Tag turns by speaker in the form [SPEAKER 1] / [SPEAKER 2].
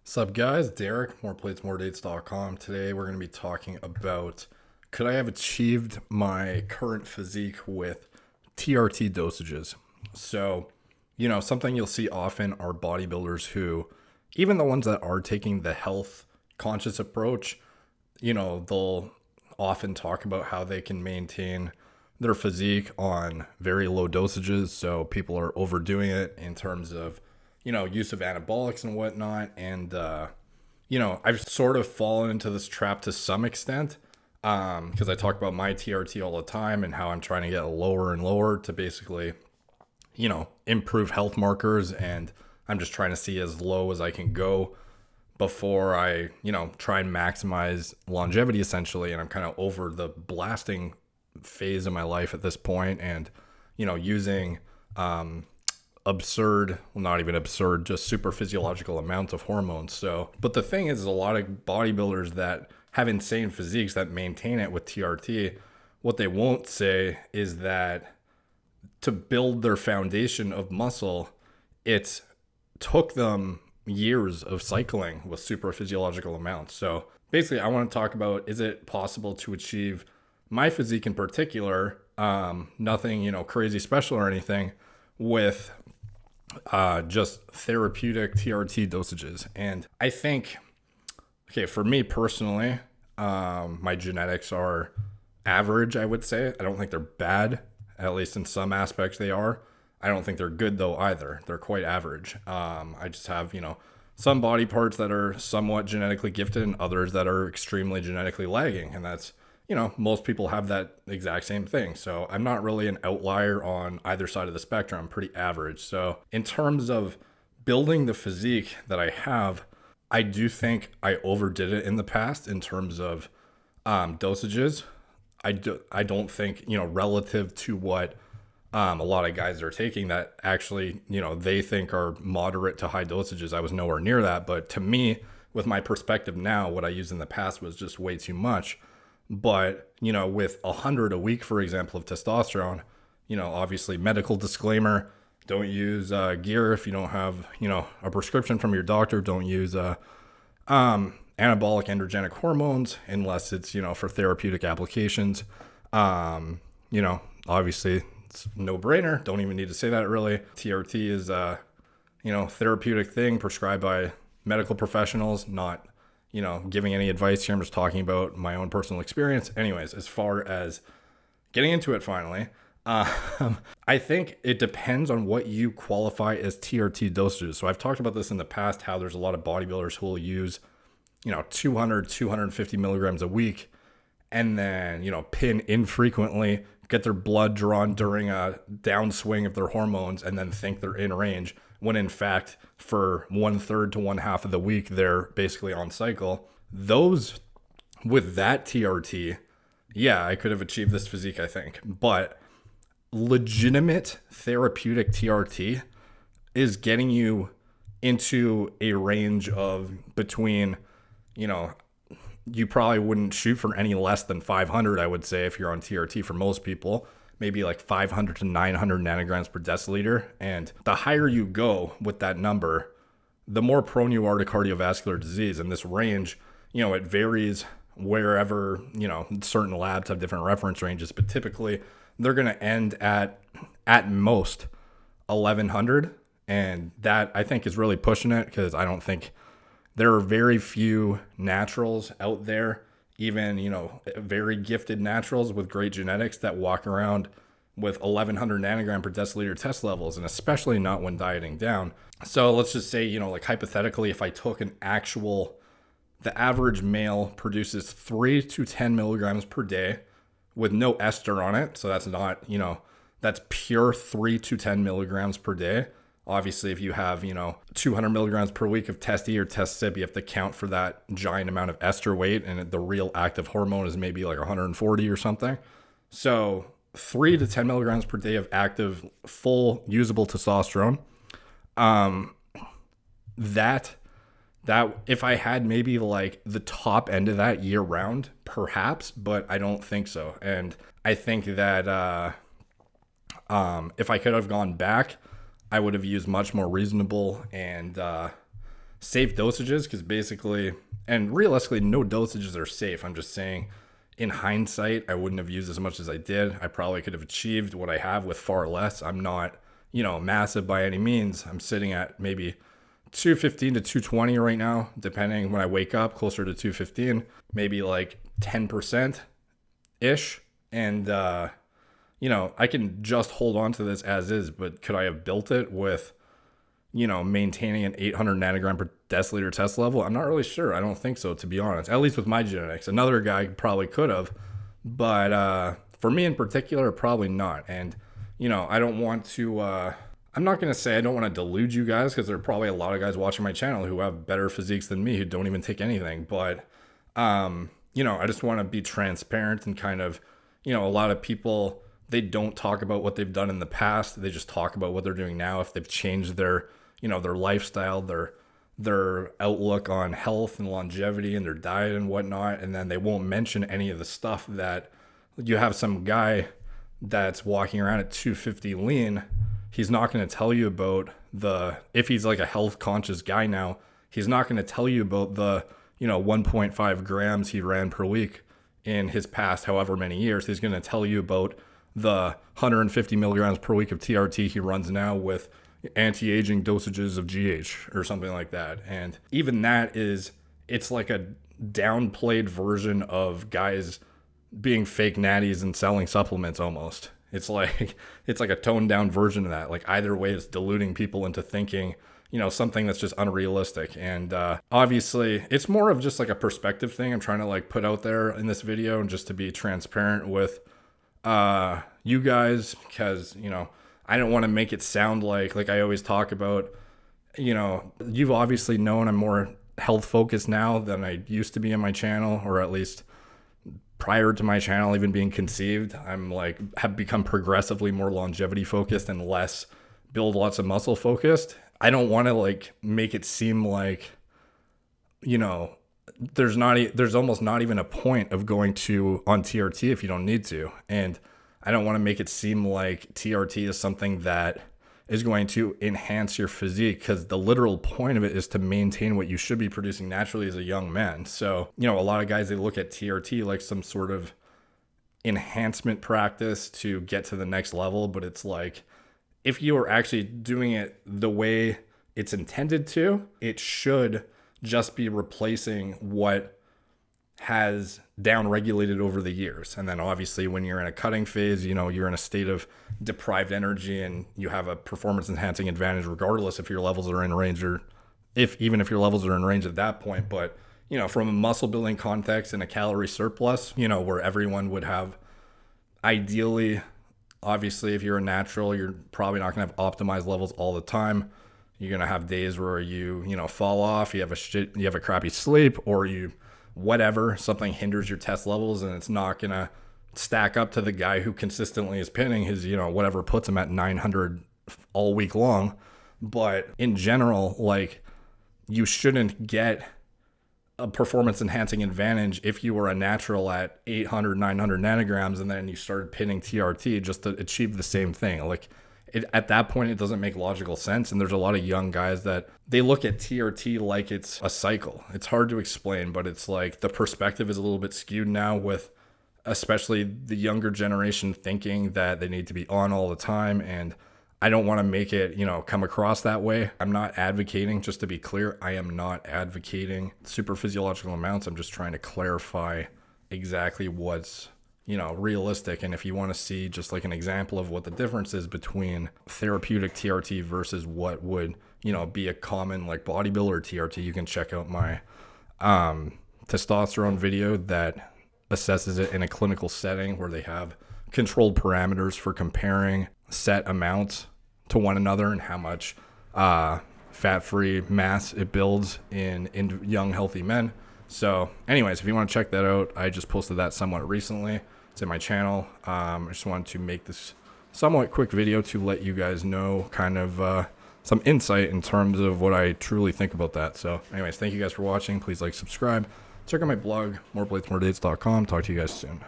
[SPEAKER 1] Sup guys, Derek, moreplatesmoredates.com. Today we're going to be talking about could I have achieved my current physique with TRT dosages. So, something you'll see often are bodybuilders who, even the ones that are taking the health conscious approach, they'll often talk about how they can maintain their physique on very low dosages. So people are overdoing it in terms of use of anabolics and whatnot. And, I've sort of fallen into this trap to some extent because I talk about my TRT all the time and how I'm trying to get lower and lower to basically, improve health markers. And I'm just trying to see as low as I can go before I, try and maximize longevity essentially. And I'm kind of over the blasting phase of my life at this point and, using, absurd, well, not even absurd, just super physiological amounts of hormones. So, but the thing is a lot of bodybuilders that have insane physiques that maintain it with TRT, what they won't say is that to build their foundation of muscle, it took them years of cycling with super physiological amounts. So basically I want to talk about, is it possible to achieve my physique in particular, nothing, crazy special or anything, with just therapeutic TRT dosages. And I think, okay, for me personally, my genetics are average, I would say. I don't think they're bad, at least in some aspects they are. I don't think they're good though either. They're quite average. I just have, some body parts that are somewhat genetically gifted and others that are extremely genetically lagging. And that's, most people have that exact same thing. So I'm not really an outlier on either side of the spectrum. I'm pretty average. So in terms of building the physique that I have, I do think I overdid it in the past in terms of dosages. I don't think, relative to what a lot of guys are taking that actually, they think are moderate to high dosages. I was nowhere near that. But to me, with my perspective now, what I used in the past was just way too much. But, with 100 a week, for example, of testosterone, obviously medical disclaimer, don't use gear if you don't have, a prescription from your doctor. Don't use anabolic androgenic hormones unless it's, for therapeutic applications. Obviously it's no brainer. Don't even need to say that really. TRT is therapeutic thing prescribed by medical professionals, not giving any advice here. I'm just talking about my own personal experience. Anyways, as far as getting into it finally, I think it depends on what you qualify as TRT dosages. So I've talked about this in the past, how there's a lot of bodybuilders who will use, 200, 250 milligrams a week and then, pin infrequently, get their blood drawn during a downswing of their hormones and then think they're in range when in fact for 1/3 to 1/2 of the week they're basically on cycle. Those with that TRT, yeah, I could have achieved this physique, I think. But legitimate therapeutic TRT is getting you into a range of between, you probably wouldn't shoot for any less than 500, I would say, if you're on TRT for most people. Maybe like 500 to 900 nanograms per deciliter. And the higher you go with that number, the more prone you are to cardiovascular disease. And this range, it varies wherever, certain labs have different reference ranges, but typically they're going to end at most 1100. And that I think is really pushing it because I don't think there are very few naturals out there, even, very gifted naturals with great genetics that walk around with 1100 nanogram per deciliter test levels, and especially not when dieting down. So let's just say, like hypothetically, if I took the average male produces 3 to 10 milligrams per day with no ester on it. So that's not, that's pure 3 to 10 milligrams per day. Obviously, if you have, 200 milligrams per week of test E or test SIB, you have to count for that giant amount of ester weight. And the real active hormone is maybe like 140 or something. So 3 to 10 milligrams per day of active, full usable testosterone. That if I had maybe like the top end of that year round, perhaps, but I don't think so. And I think that if I could have gone back, I would have used much more reasonable and safe dosages, because basically, and realistically, no dosages are safe. I'm just saying, in hindsight, I wouldn't have used as much as I did. I probably could have achieved what I have with far less. I'm not, massive by any means. I'm sitting at maybe 215 to 220 right now, depending when I wake up, closer to 215, maybe like 10% ish. And, I can just hold on to this as is, but could I have built it with, maintaining an 800 nanogram per deciliter test level? I'm not really sure. I don't think so, to be honest, at least with my genetics. Another guy probably could have, but for me in particular, probably not. And, I don't want to, I'm not going to say I don't want to delude you guys, because there are probably a lot of guys watching my channel who have better physiques than me, who don't even take anything. But, I just want to be transparent and kind of, a lot of people, they don't talk about what they've done in the past. They just talk about what they're doing now. If they've changed their, their lifestyle, their outlook on health and longevity and their diet and whatnot. And then they won't mention any of the stuff that you have some guy that's walking around at 250 lean. He's not going to tell you about if he's like a health conscious guy now, he's not going to tell you about the, 1.5 grams he ran per week in his past however many years. He's going to tell you about the 150 milligrams per week of TRT he runs now with anti-aging dosages of GH or something like that. And even that it's like a downplayed version of guys being fake natties and selling supplements almost. It's like a toned down version of that. Like either way, it's deluding people into thinking, something that's just unrealistic. And obviously it's more of just like a perspective thing I'm trying to like put out there in this video, and just to be transparent with you guys, because, I don't want to make it sound like I always talk about, you've obviously known I'm more health focused now than I used to be in my channel, or at least prior to my channel even being conceived. I'm have become progressively more longevity focused and less build lots of muscle focused. I don't want to make it seem like, there's almost not even a point of going on TRT if you don't need to. And I don't want to make it seem like TRT is something that is going to enhance your physique, because the literal point of it is to maintain what you should be producing naturally as a young man. So, a lot of guys, they look at TRT like some sort of enhancement practice to get to the next level. But it's like, if you are actually doing it the way it's intended to, it should just be replacing what has down-regulated over the years. And then obviously when you're in a cutting phase, you're in a state of deprived energy, and you have a performance-enhancing advantage regardless if your levels are in range, or even if your levels are in range at that point. But, from a muscle-building context and a calorie surplus, where everyone would have, ideally, obviously, if you're a natural, you're probably not going to have optimized levels all the time. You're going to have days where you fall off, you have a crappy sleep, or something hinders your test levels, and it's not going to stack up to the guy who consistently is pinning his, whatever puts him at 900 all week long. But in general, you shouldn't get a performance enhancing advantage if you were a natural at 800, 900 nanograms, and then you started pinning TRT just to achieve the same thing. At that point, it doesn't make logical sense. And there's a lot of young guys that they look at TRT like it's a cycle. It's hard to explain, but it's like the perspective is a little bit skewed now, with especially the younger generation thinking that they need to be on all the time. And I don't want to make it, come across that way. I'm not advocating, just to be clear, I am not advocating super physiological amounts. I'm just trying to clarify exactly what's realistic. And if you want to see just like an example of what the difference is between therapeutic TRT versus what would, be a common bodybuilder TRT, you can check out my testosterone video that assesses it in a clinical setting, where they have controlled parameters for comparing set amounts to one another and how much fat-free mass it builds in young, healthy men. So anyways, if you want to check that out, I just posted that somewhat recently. It's in my channel. I just wanted to make this somewhat quick video to let you guys know kind of some insight in terms of what I truly think about that. So anyways, thank you guys for watching. Please subscribe. Check out my blog, morebladesmoredates.com. Talk to you guys soon.